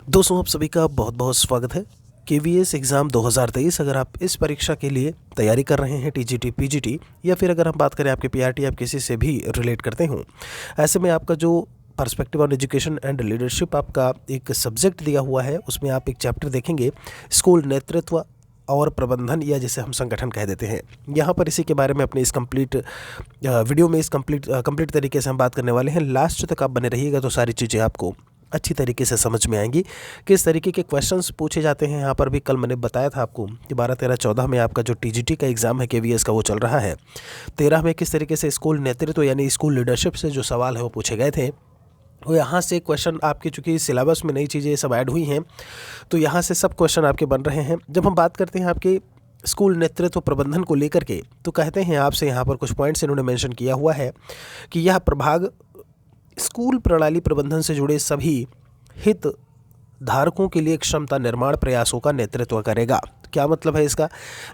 दोस्तों आप सभी का बहुत बहुत स्वागत है। केवीएस एग्ज़ाम 2023 अगर आप इस परीक्षा के लिए तैयारी कर रहे हैं, टीजीटी पीजीटी, या फिर अगर हम बात करें आपके पीआरटी, आप किसी से भी रिलेट करते हों, ऐसे में आपका जो perspective on education and leadership आपका एक सब्जेक्ट दिया हुआ है, उसमें आप एक चैप्टर देखेंगे, स्कूल नेतृत्व और प्रबंधन, या जिसे हम संगठन कह देते हैं। यहाँ पर इसी के बारे में अपने इस कंप्लीट वीडियो में इस कंप्लीट तरीके से हम बात करने वाले हैं। लास्ट तक आप बने रहिएगा तो सारी चीज़ें आपको अच्छी तरीके से समझ में आएंगी। किस तरीके के क्वेश्चंस पूछे जाते हैं यहाँ पर भी कल मैंने बताया था आपको कि 12, 13, 14 में आपका जो टीजीटी का एग्ज़ाम है केवीएस का वो चल रहा है। 13 में किस तरीके से स्कूल नेतृत्व यानी स्कूल लीडरशिप से जो सवाल है वो पूछे गए थे। वो यहाँ से क्वेश्चन आपके, चूँकि सिलेबस में नई चीज़ें सब ऐड हुई हैं तो यहाँ से सब क्वेश्चन आपके बन रहे हैं। जब हम बात करते हैं आपके स्कूल नेतृत्व प्रबंधन को लेकर के, तो कहते हैं आपसे यहाँ पर कुछ पॉइंट्स इन्होंने मेंशन किया हुआ है कि यह प्रभाग स्कूल प्रणाली प्रबंधन से जुड़े सभी हित धारकों के लिए क्षमता निर्माण प्रयासों का नेतृत्व करेगा। क्या मतलब है इसका?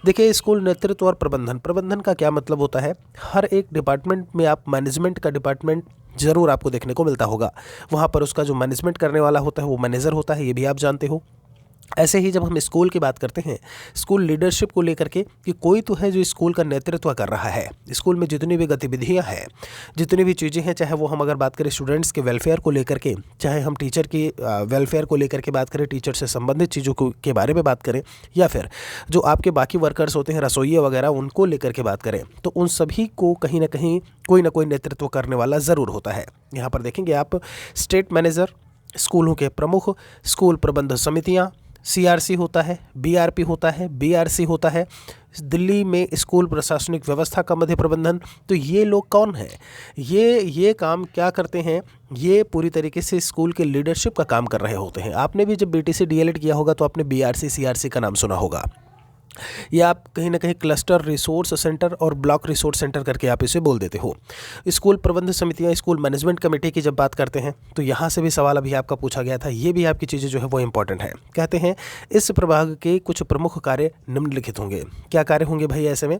देखिए, स्कूल नेतृत्व और प्रबंधन का क्या मतलब होता है। हर एक डिपार्टमेंट में आप मैनेजमेंट का डिपार्टमेंट ज़रूर आपको देखने को मिलता होगा। वहाँ पर उसका जो मैनेजमेंट करने वाला होता है वो मैनेजर होता है, ये भी आप जानते हो। ऐसे ही जब हम स्कूल की बात करते हैं, स्कूल लीडरशिप को लेकर के, कि कोई तो है जो स्कूल का नेतृत्व कर रहा है। स्कूल में जितनी भी गतिविधियां हैं, जितनी भी चीज़ें हैं, चाहे वो हम अगर बात करें स्टूडेंट्स के वेलफेयर को लेकर के, चाहे हम टीचर की वेलफेयर को लेकर के बात करें, टीचर से संबंधित चीज़ों के बारे में बात करें, या फिर जो आपके बाकी वर्कर्स होते हैं, रसोइये वगैरह, उनको लेकर के बात करें, तो उन सभी को कहीं ना कहीं कोई ना कोई नेतृत्व करने वाला ज़रूर होता है। यहाँ पर देखेंगे आप स्टेट मैनेजर, स्कूलों के प्रमुख, स्कूल प्रबंध समितियाँ, सीआरसी होता है, बीआरपी होता है, बीआरसी होता है, दिल्ली में स्कूल प्रशासनिक व्यवस्था का मध्य प्रबंधन। तो ये लोग कौन हैं? ये काम क्या करते हैं? ये पूरी तरीके से स्कूल के लीडरशिप का काम कर रहे होते हैं। आपने भी जब बीटीसी डीएलएड किया होगा तो आपने बीआरसी सीआरसी का नाम सुना होगा, या आप कहीं ना कहीं क्लस्टर रिसोर्स सेंटर और ब्लॉक रिसोर्स सेंटर करके आप इसे बोल देते हो। स्कूल प्रबंध समितियां, स्कूल मैनेजमेंट कमेटी की जब बात करते हैं तो यहाँ से भी सवाल अभी आपका पूछा गया था। ये भी आपकी चीज़ें जो है वो इंपॉर्टेंट है। कहते हैं इस प्रभाग के कुछ प्रमुख कार्य निम्नलिखित होंगे। क्या कार्य होंगे भाई ऐसे में?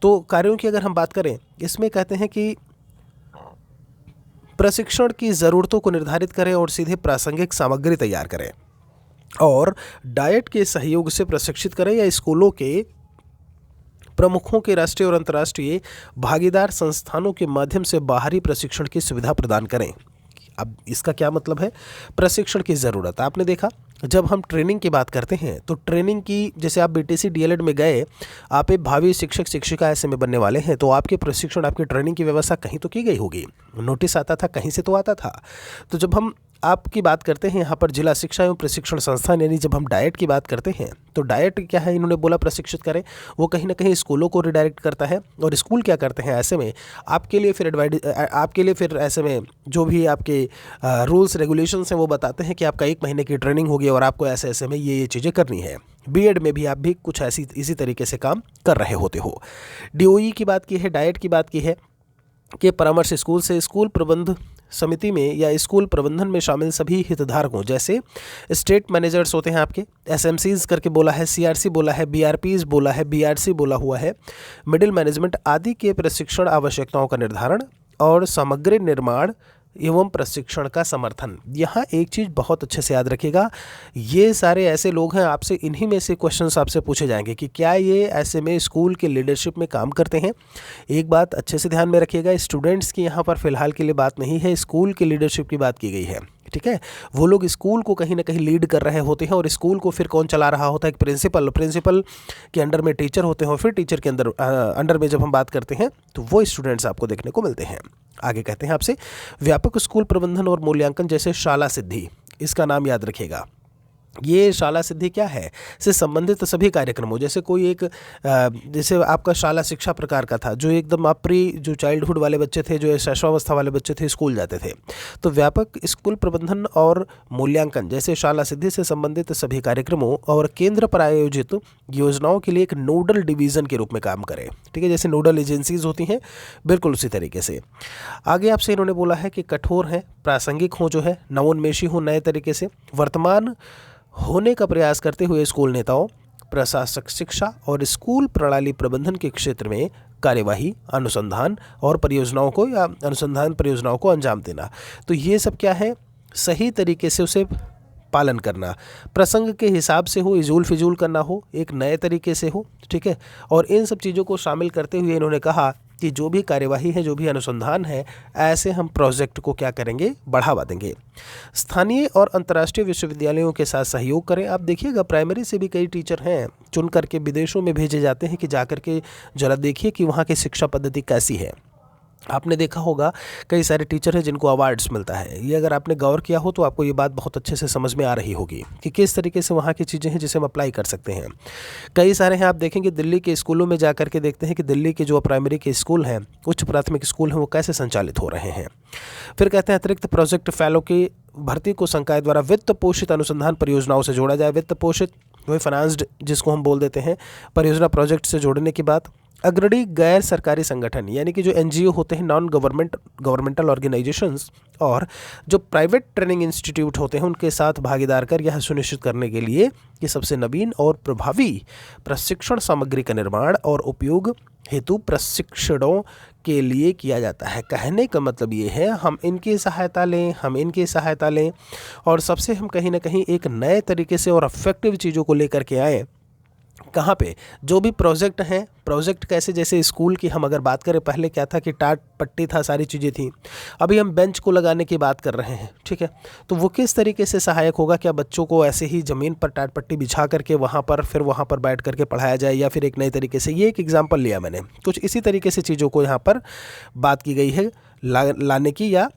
तो कार्यों की अगर हम बात करें, इसमें कहते हैं कि प्रशिक्षण की ज़रूरतों को निर्धारित करें और सीधे प्रासंगिक सामग्री तैयार करें, और डाइट के सहयोग से प्रशिक्षित करें, या स्कूलों के प्रमुखों के राष्ट्रीय और अंतर्राष्ट्रीय भागीदार संस्थानों के माध्यम से बाहरी प्रशिक्षण की सुविधा प्रदान करें। अब इसका क्या मतलब है? प्रशिक्षण की ज़रूरत आपने देखा, जब हम ट्रेनिंग की बात करते हैं तो ट्रेनिंग की, जैसे आप बीटीसी डीएलएड में गए, आप एक भावी शिक्षक शिक्षिका ऐसे में बनने वाले हैं, तो आपके प्रशिक्षण, आपकी ट्रेनिंग की व्यवस्था कहीं तो की गई होगी। नोटिस आता था, कहीं से तो आता था। तो जब हम आपकी बात करते हैं यहाँ पर जिला शिक्षा एवं प्रशिक्षण संस्थान, यानी जब हम डाइट की बात करते हैं तो डाइट क्या है, इन्होंने बोला प्रशिक्षित करें, वो कहीं ना कहीं स्कूलों को रिडायरेक्ट करता है। और स्कूल क्या करते हैं ऐसे में? आपके लिए फिर ऐसे में जो भी आपके रूल्स रेगुलेशंस हैं वो बताते हैं कि आपका 1 महीने की ट्रेनिंग होगी और आपको ऐसे ऐसे में ये चीज़ें करनी है। बीएड में भी आप भी कुछ इसी तरीके से काम कर रहे होते हो। डीओई की बात की है, डाइट की बात की है कि परामर्श स्कूल से स्कूल प्रबंध समिति में या स्कूल प्रबंधन में शामिल सभी हितधारकों, जैसे स्टेट मैनेजर्स होते हैं आपके, एसएमसीज करके बोला है, सीआरसी बोला है, बीआरपीज बोला है, बीआरसी बोला हुआ है, मिडिल मैनेजमेंट आदि के प्रशिक्षण आवश्यकताओं का निर्धारण और समग्र निर्माण एवं प्रशिक्षण का समर्थन। यहाँ एक चीज़ बहुत अच्छे से याद रखिएगा, ये सारे ऐसे लोग हैं, आपसे इन्हीं में से क्वेश्चंस आपसे पूछे जाएंगे कि क्या ये ऐसे में स्कूल के लीडरशिप में काम करते हैं। एक बात अच्छे से ध्यान में रखिएगा, स्टूडेंट्स की यहाँ पर फिलहाल के लिए बात नहीं है, स्कूल के लीडरशिप की बात की गई है। ठीक है, वो लोग स्कूल को कहीं ना कहीं लीड कर रहे होते हैं, और स्कूल को फिर कौन चला रहा होता है? एक प्रिंसिपल के अंडर में टीचर होते हैं, और फिर टीचर के अंडर में जब हम बात करते हैं तो वो स्टूडेंट्स आपको देखने को मिलते हैं। आगे कहते हैं आपसे व्यापक स्कूल प्रबंधन और मूल्यांकन, जैसे शाला सिद्धि, इसका नाम याद रखिएगा। ये शाला सिद्धि क्या है? से संबंधित सभी कार्यक्रमों, जैसे कोई एक जैसे आपका शाला शिक्षा प्रकार का था, जो एकदम आप जो चाइल्डहुड वाले बच्चे थे, जो शैशवावस्था वाले बच्चे थे, स्कूल जाते थे, तो व्यापक स्कूल प्रबंधन और मूल्यांकन जैसे शाला सिद्धि से संबंधित सभी कार्यक्रमों और केंद्र पर आयोजित योजनाओं के लिए एक नोडल डिवीज़न के रूप में काम करें। ठीक है, जैसे नोडल एजेंसीज होती हैं, बिल्कुल उसी तरीके से। आगे आपसे इन्होंने बोला है कि कठोर हैं, प्रासंगिक हों, जो है नवोन्मेषी हों, नए तरीके से वर्तमान होने का प्रयास करते हुए स्कूल नेताओं, प्रशासक शिक्षा और स्कूल प्रणाली प्रबंधन के क्षेत्र में कार्यवाही, अनुसंधान और परियोजनाओं को अनुसंधान परियोजनाओं को अंजाम देना। तो ये सब क्या है? सही तरीके से उसे पालन करना, प्रसंग के हिसाब से हो, इजूल फिजूल करना हो, एक नए तरीके से हो, ठीक है। और इन सब चीज़ों को शामिल करते हुए इन्होंने कहा कि जो भी कार्यवाही है, जो भी अनुसंधान है, ऐसे हम प्रोजेक्ट को क्या करेंगे, बढ़ावा देंगे। स्थानीय और अंतर्राष्ट्रीय विश्वविद्यालयों के साथ सहयोग करें। आप देखिएगा प्राइमरी से भी कई टीचर हैं चुन करके विदेशों में भेजे जाते हैं कि जा कर के जरा देखिए कि वहाँ की शिक्षा पद्धति कैसी है। आपने देखा होगा कई सारे टीचर हैं जिनको अवार्ड्स मिलता है। ये अगर आपने गौर किया हो तो आपको ये बात बहुत अच्छे से समझ में आ रही होगी कि किस तरीके से वहाँ की चीज़ें हैं जिसे हम अप्लाई कर सकते हैं। कई सारे हैं, आप देखेंगे दिल्ली के स्कूलों में जा कर के देखते हैं कि दिल्ली के जो प्राइमरी के स्कूल हैं, उच्च प्राथमिक स्कूल हैं, वो कैसे संचालित हो रहे हैं। फिर कहते हैं अतिरिक्त प्रोजेक्ट फेलो की भर्ती को संकाय द्वारा वित्त पोषित अनुसंधान परियोजनाओं से जोड़ा जाए। वित्त पोषित वही फाइनेंस्ड जिसको हम बोल देते हैं, परियोजना प्रोजेक्ट से जोड़ने की बात। अग्रणी गैर सरकारी संगठन यानी कि जो एनजीओ होते हैं, नॉन गवर्नमेंटल ऑर्गेनाइजेशंस, और जो प्राइवेट ट्रेनिंग इंस्टीट्यूट होते हैं उनके साथ भागीदार कर यह सुनिश्चित करने के लिए कि सबसे नवीन और प्रभावी प्रशिक्षण सामग्री का निर्माण और उपयोग हेतु प्रशिक्षणों के लिए किया जाता है। कहने का मतलब ये है हम इनकी सहायता लें और सबसे हम कहीं ना कहीं एक नए तरीके से और इफेक्टिव चीज़ों को लेकर के आए। कहाँ पे जो भी प्रोजेक्ट हैं, प्रोजेक्ट कैसे, जैसे स्कूल की हम अगर बात करें, पहले क्या था कि टाट पट्टी था, सारी चीज़ें थी। अभी हम बेंच को लगाने की बात कर रहे हैं, ठीक है। तो वो किस तरीके से सहायक होगा, क्या बच्चों को ऐसे ही ज़मीन पर टाट पट्टी बिछा करके वहाँ पर बैठ करके पढ़ाया जाए, या फिर एक नए तरीके से, ये एक एग्जाम्पल लिया मैंने। कुछ इसी तरीके से चीज़ों को यहाँ पर बात की गई है लाने की या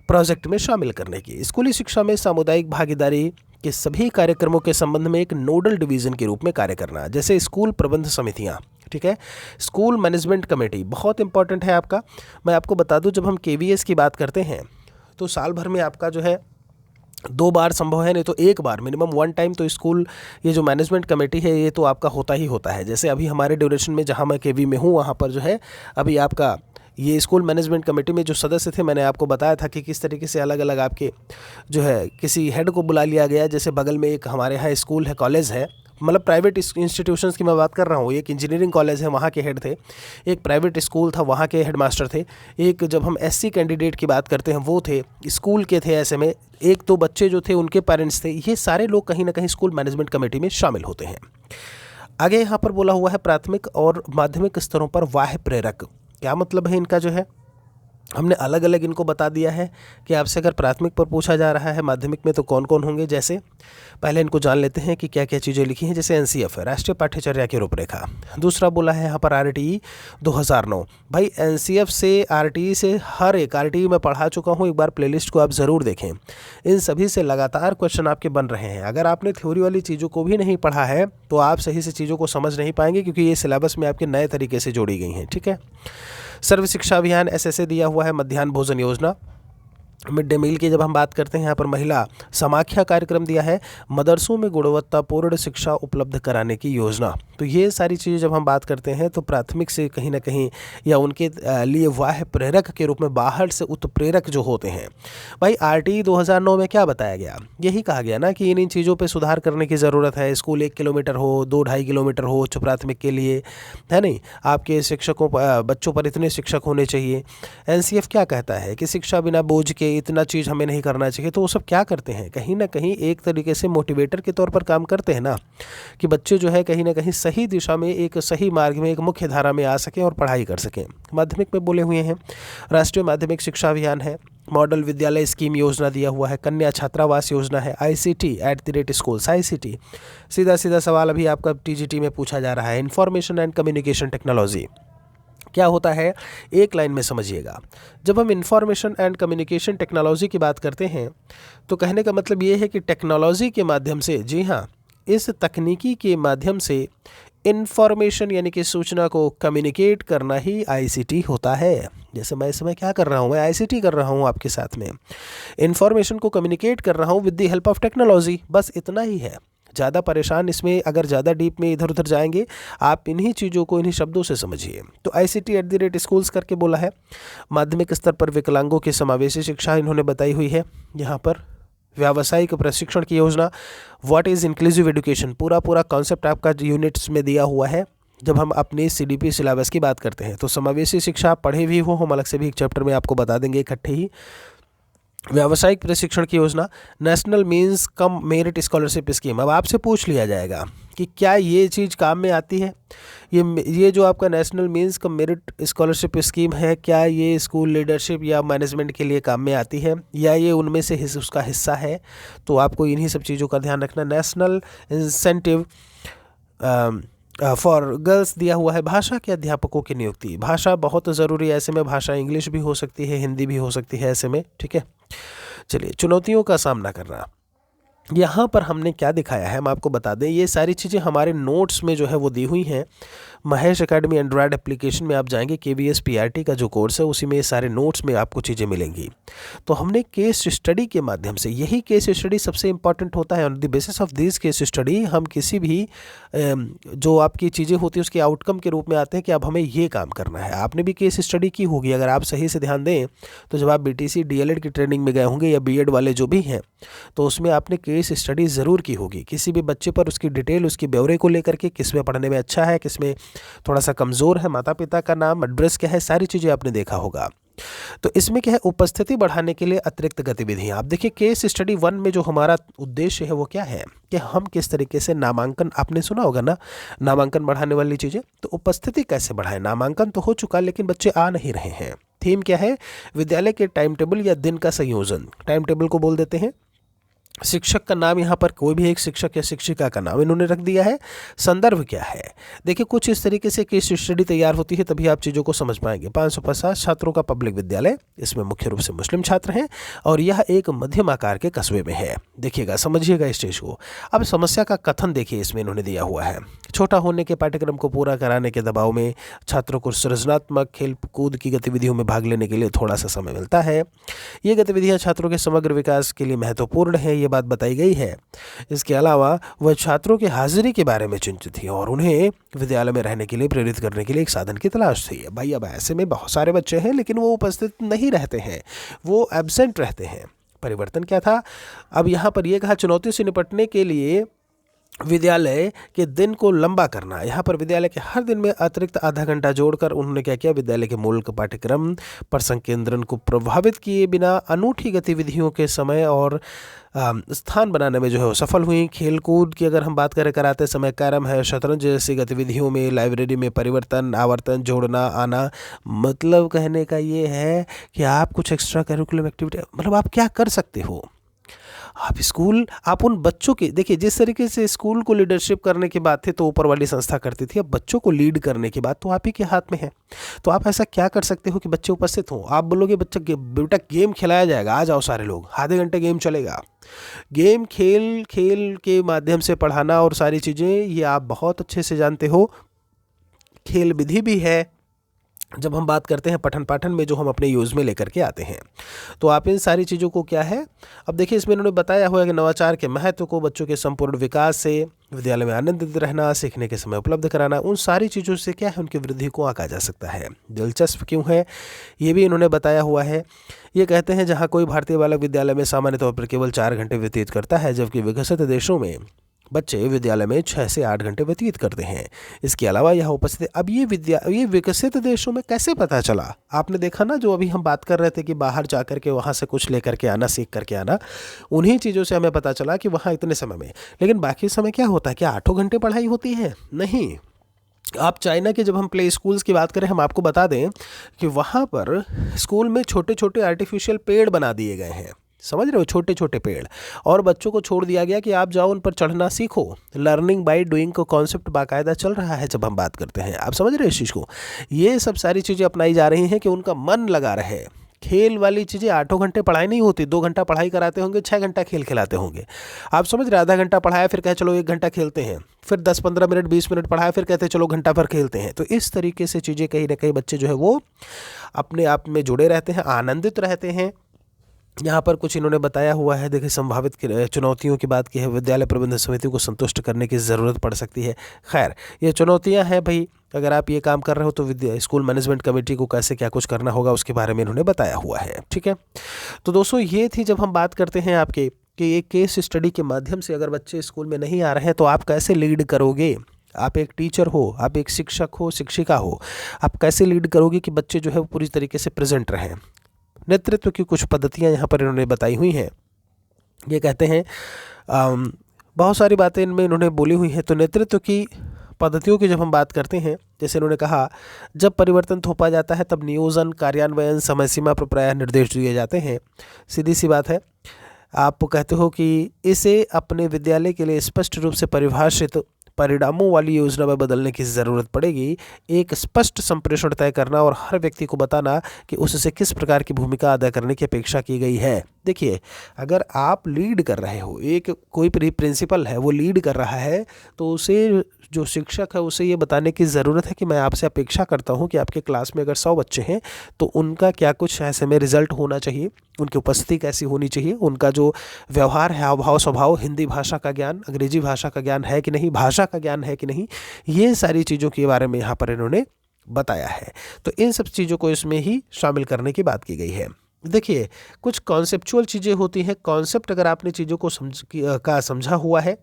प्रोजेक्ट में शामिल करने की। स्कूली शिक्षा में सामुदायिक भागीदारी के सभी कार्यक्रमों के संबंध में एक नोडल डिवीज़न के रूप में कार्य करना, जैसे स्कूल प्रबंध समितियाँ, ठीक है। स्कूल मैनेजमेंट कमेटी बहुत इंपॉर्टेंट है आपका। मैं आपको बता दूं, जब हम केवीएस की बात करते हैं तो साल भर में आपका जो है 2 बार संभव है, नहीं तो 1 बार मिनिमम 1 टाइम तो स्कूल ये जो मैनेजमेंट कमेटी है ये तो आपका होता ही होता है। जैसे अभी हमारे ड्यूरेशन में जहाँ मैं केवी में हूँ वहाँ पर जो है अभी आपका ये स्कूल मैनेजमेंट कमेटी में जो सदस्य थे, मैंने आपको बताया था कि किस तरीके से अलग अलग आपके जो है किसी हेड को बुला लिया गया। जैसे बगल में एक हमारे यहाँ स्कूल है, कॉलेज है, मतलब प्राइवेट इंस्टीट्यूशंस की मैं बात कर रहा हूँ। एक इंजीनियरिंग कॉलेज है, वहाँ के हेड थे। एक प्राइवेट स्कूल था, वहाँ के हेडमास्टर थे। एक जब हम एससी कैंडिडेट की बात करते हैं वो थे, स्कूल के थे ऐसे में। एक तो बच्चे जो थे उनके पेरेंट्स थे। ये सारे लोग कहीं ना कहीं स्कूल मैनेजमेंट कमेटी में शामिल होते हैं। आगे यहाँ पर बोला हुआ है प्राथमिक और माध्यमिक स्तरों पर बाह्य प्रेरक। क्या मतलब है इनका, जो है हमने अलग अलग इनको बता दिया है कि आपसे अगर प्राथमिक पर पूछा जा रहा है माध्यमिक में तो कौन कौन होंगे। जैसे पहले इनको जान लेते हैं कि क्या क्या चीज़ें लिखी हैं। जैसे एनसीएफ है, राष्ट्रीय पाठ्यचर्या की रूपरेखा। दूसरा बोला है यहाँ पर आरटीई 2009। भाई एनसीएफ से आरटीई से हर एक आरटीई मैं पढ़ा चुका हूँ, एक बार प्लेलिस्ट को आप ज़रूर देखें। इन सभी से लगातार क्वेश्चन आपके बन रहे हैं। अगर आपने थ्योरी वाली चीज़ों को भी नहीं पढ़ा है तो आप सही से चीज़ों को समझ नहीं पाएंगे, क्योंकि ये सिलेबस में आपके नए तरीके से जोड़ी गई हैं, ठीक है। सर्व शिक्षा अभियान एसएसए दिया हुआ है। मध्याह्न भोजन योजना, मिड डे मील की जब हम बात करते हैं यहाँ पर महिला समाख्या कार्यक्रम दिया है। मदरसों में गुणवत्तापूर्ण शिक्षा उपलब्ध कराने की योजना। तो ये सारी चीज़ें जब हम बात करते हैं तो प्राथमिक से कहीं ना कहीं या उनके लिए बाह्य प्रेरक के रूप में बाहर से उत्प्रेरक जो होते हैं। भाई आरटीई 2009 में क्या बताया गया, यही कहा गया ना कि इन चीज़ों पर सुधार करने की ज़रूरत है। स्कूल 1 किलोमीटर हो, 2-2.5 किलोमीटर हो उच्च प्राथमिक के लिए, है नहीं। आपके शिक्षकों बच्चों पर इतने शिक्षक होने चाहिए। एनसीएफ क्या कहता है कि शिक्षा बिना बोझ के इतना चीज़ हमें नहीं करना चाहिए। तो वो सब क्या करते हैं, कहीं ना कहीं एक तरीके से मोटिवेटर के तौर पर काम करते हैं ना, कि बच्चे जो है कहीं ना कहीं सही दिशा में, एक सही मार्ग में, एक मुख्य धारा में आ सकें और पढ़ाई कर सकें। माध्यमिक में बोले हुए हैं राष्ट्रीय माध्यमिक शिक्षा अभियान है। मॉडल विद्यालय स्कीम योजना दिया हुआ है। कन्या छात्रावास योजना है। ICT@schools ICT। सीधा सीधा सवाल अभी आपका TGT में पूछा जा रहा है। इंफॉर्मेशन एंड कम्युनिकेशन टेक्नोलॉजी क्या होता है, एक लाइन में समझिएगा। जब हम इंफॉर्मेशन एंड कम्युनिकेशन टेक्नोलॉजी की बात करते हैं तो कहने का मतलब ये है कि टेक्नोलॉजी के माध्यम से, जी हाँ, इस तकनीकी के माध्यम से इंफॉर्मेशन यानी कि सूचना को कम्युनिकेट करना ही ICT होता है। जैसे मैं इस समय क्या कर रहा हूँ, मैं ICT कर रहा हूँ आपके साथ में, इंफॉर्मेशन को कम्युनिकेट कर रहा हूँ with the help of technology. बस इतना ही है, ज़्यादा परेशान इसमें अगर ज़्यादा डीप में इधर उधर जाएंगे आप इन्हीं चीज़ों को इन्हीं शब्दों से समझिए। तो ICT@schools करके बोला है। माध्यमिक स्तर पर विकलांगों की समावेशी शिक्षा इन्होंने बताई हुई है। यहाँ पर व्यावसायिक प्रशिक्षण की योजना, व्हाट इज़ इंक्लूसिव एजुकेशन, पूरा कॉन्सेप्ट आपका यूनिट्स में दिया हुआ है। जब हम अपने CDP सिलेबस की बात करते हैं तो समावेशी शिक्षा आप पढ़े भी हो, हम अलग से भी एक चैप्टर में आपको बता देंगे इकट्ठे ही। व्यावसायिक प्रशिक्षण की योजना, national means cum merit scholarship scheme. अब आपसे पूछ लिया जाएगा कि क्या ये चीज़ काम में आती है, ये जो आपका national means cum merit scholarship scheme है, क्या ये स्कूल लीडरशिप या मैनेजमेंट के लिए काम में आती है, या ये उनमें से उसका हिस्सा है। तो आपको इन्हीं सब चीज़ों का ध्यान रखना। नेशनल इंसेंटिव फॉर गर्ल्स दिया हुआ है। भाषा के अध्यापकों की नियुक्ति, भाषा बहुत ज़रूरी है ऐसे में, भाषा इंग्लिश भी हो सकती है, हिंदी भी हो सकती है ऐसे में, ठीक है। चलिए, चुनौतियों का सामना करना। यहाँ पर हमने क्या दिखाया है हम आपको बता दें, ये सारी चीज़ें हमारे नोट्स में जो है वो दी हुई हैं। महेश एकेडमी एंड्रॉयड एप्लीकेशन में आप जाएंगे, KVS PRT का जो कोर्स है उसी में ये सारे नोट्स में आपको चीज़ें मिलेंगी। तो हमने केस स्टडी के माध्यम से, यही केस स्टडी सबसे इंपॉर्टेंट होता है। On the basis of this case study हम किसी भी जो आपकी चीज़ें होती है उसके आउटकम के रूप में आते हैं कि अब हमें ये काम करना है। आपने भी केस स्टडी की होगी, अगर आप सही से ध्यान दें तो जब आप BTC DLED की ट्रेनिंग में गए होंगे या B.Ed वाले जो भी हैं, तो उसमें आपने केस स्टडी ज़रूर की होगी। किसी भी बच्चे पर उसकी डिटेल, उसके ब्यौरे को लेकर के, किस में पढ़ने में अच्छा है, किस में थोड़ा सा कमज़ोर है, माता पिता का नाम, एड्रेस क्या है, सारी चीज़ें आपने देखा होगा। तो इसमें क्या है, उपस्थिति बढ़ाने के लिए अतिरिक्त गतिविधियां। आप देखिए केस स्टडी 1 में जो हमारा उद्देश्य है वो क्या है कि हम किस तरीके से नामांकन, आपने सुना होगा ना, नामांकन बढ़ाने वाली चीज़ें। तो उपस्थिति कैसे बढ़ाएं, नामांकन तो हो चुका लेकिन बच्चे आ नहीं रहे हैं। थीम क्या है, विद्यालय के टाइम टेबल या दिन का संयोजन, टाइम टेबल को बोल देते हैं। शिक्षक का नाम, यहाँ पर कोई भी एक शिक्षक या शिक्षिका का नाम इन्होंने रख दिया है। संदर्भ क्या है, देखिए कुछ इस तरीके से केस स्टडी तैयार होती है, तभी आप चीज़ों को समझ पाएंगे। 550 छात्रों का पब्लिक विद्यालय, इसमें मुख्य रूप से मुस्लिम छात्र हैं और यह एक मध्यम आकार के कस्बे में है। देखिएगा, समझिएगा इस चीज़ को। अब समस्या का कथन देखिए, इसमें इन्होंने दिया हुआ है। छोटा होने के पाठ्यक्रम को पूरा कराने के दबाव में छात्रों को सृजनात्मक खेल कूद की गतिविधियों में भाग लेने के लिए थोड़ा सा समय मिलता है। ये गतिविधियां छात्रों के समग्र विकास के लिए महत्वपूर्ण है, ये बात बताई गई है। इसके अलावा वह छात्रों की हाजिरी के बारे में चिंतित थी और उन्हें विद्यालय में रहने के लिए प्रेरित करने के लिए एक साधन की तलाश थी। भाई अब ऐसे में बहुत सारे बच्चे हैं लेकिन वो उपस्थित नहीं रहते हैं, वो एब्सेंट रहते हैं। परिवर्तन क्या था, अब यहाँ पर यह कहा चुनौती से निपटने के लिए विद्यालय के दिन को लंबा करना। यहाँ पर विद्यालय के हर दिन में अतिरिक्त आधा घंटा जोड़कर उन्होंने क्या किया, विद्यालय के मूल पाठ्यक्रम पर संकेंद्रण को प्रभावित किए बिना अनूठी गतिविधियों के समय और स्थान बनाने में जो है वो सफल हुई। खेल कूद की अगर हम बात करें, कराते समय कैरम है, शतरंज जैसी गतिविधियों में लाइब्रेरी में परिवर्तन, आवर्तन, जोड़ना आना। मतलब कहने का ये है कि आप कुछ एक्स्ट्रा करिकुलम एक्टिविटी, मतलब आप क्या कर सकते हो, आप स्कूल, आप उन बच्चों के, देखिए जिस तरीके से स्कूल को लीडरशिप करने की बात थी तो ऊपर वाली संस्था करती थी, अब बच्चों को लीड करने की बात तो आप ही के हाथ में है। तो आप ऐसा क्या कर सकते हो कि बच्चे उपस्थित हों। आप बोलोगे बच्चा बेटा गेम खिलाया जाएगा, आ जाओ सारे लोग, आधे घंटे गेम चलेगा। गेम खेल के माध्यम से पढ़ाना और सारी चीज़ें, ये आप बहुत अच्छे से जानते हो। खेल विधि भी है जब हम बात करते हैं पठन पाठन में, जो हम अपने यूज़ में लेकर के आते हैं। तो आप इन सारी चीज़ों को क्या है, अब देखिए इसमें इन्होंने बताया हुआ है कि नवाचार के महत्व को, बच्चों के संपूर्ण विकास से, विद्यालय में आनंदित रहना, सीखने के समय उपलब्ध कराना, उन सारी चीज़ों से क्या है उनकी वृद्धि को आंका जा सकता है। दिलचस्प क्यों है ये भी इन्होंने बताया हुआ है। ये कहते हैं जहाँ कोई भारतीय बालक विद्यालय में सामान्य तौर पर केवल 4 घंटे व्यतीत करता है, जबकि विकसित देशों में बच्चे विद्यालय में 6 से 8 घंटे व्यतीत करते हैं। इसके अलावा यह उपस्थित, अब ये विकसित देशों में कैसे पता चला, आपने देखा ना, जो अभी हम बात कर रहे थे कि बाहर जाकर के वहाँ से कुछ लेकर के आना, सीख करके आना, उन्हीं चीज़ों से हमें पता चला कि वहाँ इतने समय में। लेकिन बाकी समय क्या होता है, क्या 8 घंटे पढ़ाई होती है? नहीं। आप चाइना के, जब हम प्ले स्कूल्स की बात करें, हम आपको बता दें कि वहाँ पर स्कूल में छोटे छोटे आर्टिफिशियल पेड़ बना दिए गए हैं, समझ रहे हो, छोटे छोटे पेड़, और बच्चों को छोड़ दिया गया कि आप जाओ उन पर चढ़ना सीखो। लर्निंग बाय डूइंग का कॉन्सेप्ट बाकायदा चल रहा है जब हम बात करते हैं, आप समझ रहे हो इस चीज़ को। ये सब सारी चीज़ें अपनाई जा रही हैं कि उनका मन लगा रहे। खेल वाली चीज़ें 8 घंटे पढ़ाई नहीं होती, 2 घंटा पढ़ाई कराते होंगे, 6 घंटा खेल खिलाते होंगे। आप समझ रहे, आधा घंटा पढ़ाया फिर कहे चलो 1 घंटा खेलते हैं, फिर 10-15 मिनट 20 मिनट पढ़ाया फिर कहते चलो घंटा भर खेलते हैं। तो इस तरीके से चीज़ें कहीं ना कहीं बच्चे जो है वो अपने आप में जुड़े रहते हैं, आनंदित रहते हैं। यहाँ पर कुछ इन्होंने बताया हुआ है, देखिए संभावित चुनौतियों की बात की है, विद्यालय प्रबंधन समिति को संतुष्ट करने की ज़रूरत पड़ सकती है। खैर ये चुनौतियाँ हैं भाई, अगर आप ये काम कर रहे हो तो स्कूल मैनेजमेंट कमेटी को कैसे क्या कुछ करना होगा उसके बारे में इन्होंने बताया हुआ है। ठीक है, तो दोस्तों ये थी, जब हम बात करते हैं आपके कि एक केस स्टडी के माध्यम से अगर बच्चे स्कूल में नहीं आ रहे हैं तो आप कैसे लीड करोगे। आप एक टीचर हो, आप एक शिक्षक हो, शिक्षिका हो, आप कैसे लीड करोगे कि बच्चे जो है वो पूरी तरीके से प्रेजेंट रहें। नेतृत्व की कुछ पद्धतियाँ यहाँ पर इन्होंने बताई हुई हैं। ये कहते हैं बहुत सारी बातें इनमें इन्होंने बोली हुई हैं। तो नेतृत्व की पद्धतियों की जब हम बात करते हैं, जैसे इन्होंने कहा, जब परिवर्तन थोपा जाता है तब नियोजन, कार्यान्वयन, समय सीमा पर प्रायः निर्देश दिए जाते हैं। सीधी सी बात है, आप कहते हो कि इसे अपने विद्यालय के लिए स्पष्ट रूप से परिभाषित परिणामों वाली योजना में बदलने की ज़रूरत पड़ेगी। एक स्पष्ट संप्रेषण तय करना और हर व्यक्ति को बताना कि उससे किस प्रकार की भूमिका अदा करने की अपेक्षा की गई है। देखिए, अगर आप लीड कर रहे हो, एक कोई प्रिंसिपल है वो लीड कर रहा है, तो उसे, जो शिक्षक है, उसे ये बताने की ज़रूरत है कि मैं आपसे अपेक्षा करता हूँ कि आपके क्लास में अगर 100 बच्चे हैं तो उनका क्या कुछ ऐसे में रिजल्ट होना चाहिए, उनकी उपस्थिति कैसी होनी चाहिए, उनका जो व्यवहार है, हाव भाव स्वभाव, हिंदी भाषा का ज्ञान, अंग्रेजी भाषा का ज्ञान है कि नहीं, भाषा का ज्ञान है कि नहीं, ये सारी चीज़ों के बारे में यहाँ पर इन्होंने बताया है। तो इन सब चीज़ों को इसमें ही शामिल करने की बात की गई है। देखिए, कुछ कॉन्सेप्चुअल चीज़ें होती हैं। कॉन्सेप्ट अगर आपने चीज़ों को समझा हुआ है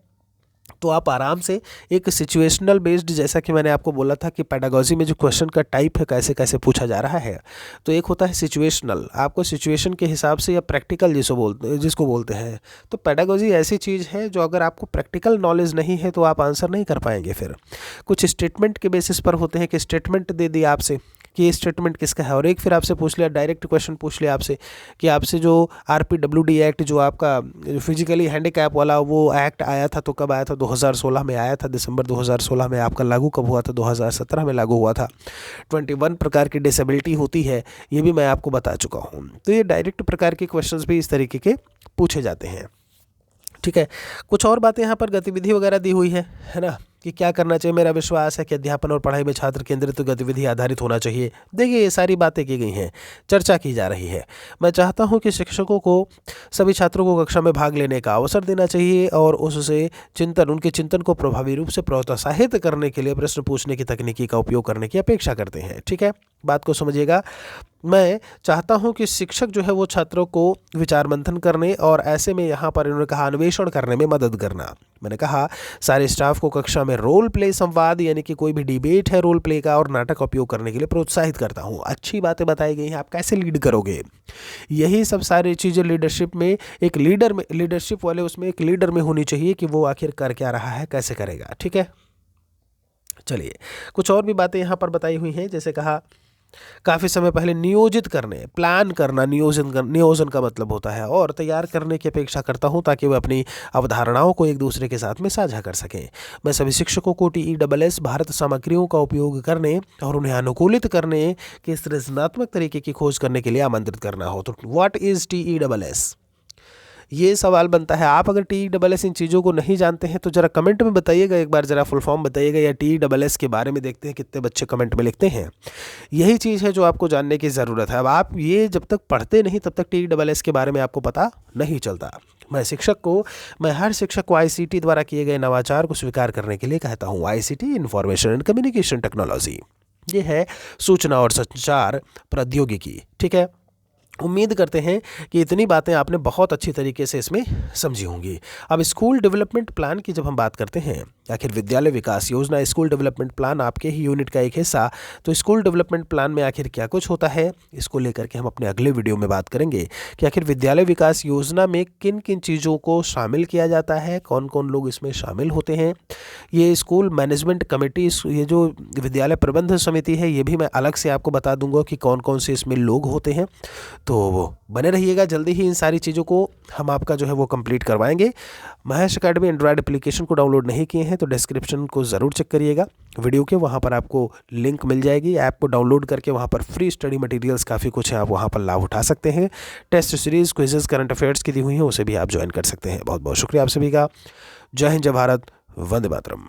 तो आप आराम से एक सिचुएशनल बेस्ड, जैसा कि मैंने आपको बोला था कि पेडागॉजी में जो क्वेश्चन का टाइप है कैसे कैसे पूछा जा रहा है, तो एक होता है सिचुएशनल, आपको सिचुएशन के हिसाब से, या प्रैक्टिकल जिसको बोलते हैं। तो पेडागॉजी ऐसी चीज़ है जो अगर आपको प्रैक्टिकल नॉलेज नहीं है तो आप आंसर नहीं कर पाएंगे। फिर कुछ स्टेटमेंट के बेसिस पर होते हैं कि स्टेटमेंट दे दिया आपसे कि ये स्टेटमेंट किसका है, और एक फिर आपसे पूछ लिया, डायरेक्ट क्वेश्चन पूछ लिया आपसे कि आपसे जो RPWD एक्ट, जो आपका फिजिकली हैंडीकैप वाला वो एक्ट आया था, तो कब आया था? 2016 में आया था, दिसंबर 2016 में। आपका लागू कब हुआ था? 2017 में लागू हुआ था। 21 प्रकार की डिसेबिलिटी होती है, ये भी मैं आपको बता चुका हूँ। तो ये डायरेक्ट प्रकार के क्वेश्चंस भी इस तरीके के पूछे जाते हैं। ठीक है, कुछ और बातें यहाँ पर गतिविधि वगैरह दी हुई है ना, कि क्या करना चाहिए। मेरा विश्वास है कि अध्यापन और पढ़ाई में छात्र केंद्रित गतिविधि आधारित होना चाहिए। देखिए, ये सारी बातें की गई हैं, चर्चा की जा रही है। मैं चाहता हूं कि शिक्षकों को सभी छात्रों को कक्षा में भाग लेने का अवसर देना चाहिए और उससे उनके चिंतन को प्रभावी रूप से प्रोत्साहित करने के लिए प्रश्न पूछने की तकनीकी का उपयोग करने की अपेक्षा करते हैं। ठीक है, बात को समझिएगा। मैं चाहता हूं कि शिक्षक जो है वो छात्रों को विचार मंथन करने और ऐसे में यहाँ पर इन्होंने कहा अन्वेषण करने में मदद करना। मैंने कहा सारे स्टाफ को कक्षा में रोल प्ले संवाद, यानी कि कोई भी डिबेट है रोल प्ले का, और नाटक का उपयोग करने के लिए प्रोत्साहित करता हूँ। अच्छी बातें बताई गई हैं, आप कैसे लीड करोगे, यही सब सारी चीज़ें लीडरशिप में, एक लीडर में, लीडरशिप वाले उसमें एक लीडर में होनी चाहिए कि वो आखिर कर क्या रहा है, कैसे करेगा। ठीक है, चलिए, कुछ और भी बातें यहाँ पर बताई हुई हैं। जैसे कहा, काफ़ी समय पहले नियोजित करने, प्लान करना, नियोजन का मतलब होता है, और तैयार करने की अपेक्षा करता हूं ताकि वे अपनी अवधारणाओं को एक दूसरे के साथ में साझा कर सकें। मैं सभी शिक्षकों को TESS भारत सामग्रियों का उपयोग करने और उन्हें अनुकूलित करने के सृजनात्मक तरीके की खोज करने के लिए आमंत्रित करना हो। तो व्हाट इज़ TESS, ये सवाल बनता है। आप अगर TESS इन चीज़ों को नहीं जानते हैं तो ज़रा कमेंट में बताइएगा, एक बार ज़रा फुल फॉर्म बताइएगा, या TESS के बारे में देखते हैं कितने बच्चे कमेंट में लिखते हैं। यही चीज़ है जो आपको जानने की ज़रूरत है। अब आप ये जब तक पढ़ते नहीं तब तक TESS के बारे में आपको पता नहीं चलता। मैं हर शिक्षक को ICT द्वारा किए गए नवाचार को स्वीकार करने के लिए कहता हूँ। ICT, information and communication technology, ये है सूचना और संचार प्रौद्योगिकी। ठीक है, उम्मीद करते हैं कि इतनी बातें आपने बहुत अच्छी तरीके से इसमें समझी होंगी। अब स्कूल डेवलपमेंट प्लान की जब हम बात करते हैं, आखिर विद्यालय विकास योजना, स्कूल डेवलपमेंट प्लान आपके ही यूनिट का एक हिस्सा, तो स्कूल डेवलपमेंट प्लान में आखिर क्या कुछ होता है, इसको लेकर के हम अपने अगले वीडियो में बात करेंगे कि आखिर विद्यालय विकास योजना में किन किन चीज़ों को शामिल किया जाता है, कौन कौन लोग इसमें शामिल होते हैं। ये स्कूल मैनेजमेंट कमेटी, ये जो विद्यालय प्रबंधन समिति है, ये भी मैं अलग से आपको बता दूंगा कि कौन कौन से इसमें लोग होते हैं। तो वो बने रहिएगा, जल्दी ही इन सारी चीज़ों को हम आपका जो है वो कंप्लीट करवाएंगे। महेश अकेडमी एंड्रॉयड एप्लीकेशन को डाउनलोड नहीं किए हैं तो डिस्क्रिप्शन को ज़रूर चेक करिएगा वीडियो के, वहाँ पर आपको लिंक मिल जाएगी। ऐप को डाउनलोड करके वहाँ पर फ्री स्टडी मटेरियल्स काफ़ी कुछ है, आप वहाँ पर लाभ उठा सकते हैं। Test series, quizzes, current affairs की दी हुई हैं, उसे भी आप ज्वाइन कर सकते हैं। बहुत बहुत शुक्रिया आप सभी का। जय हिंद, जय भारत, वंदे मातरम।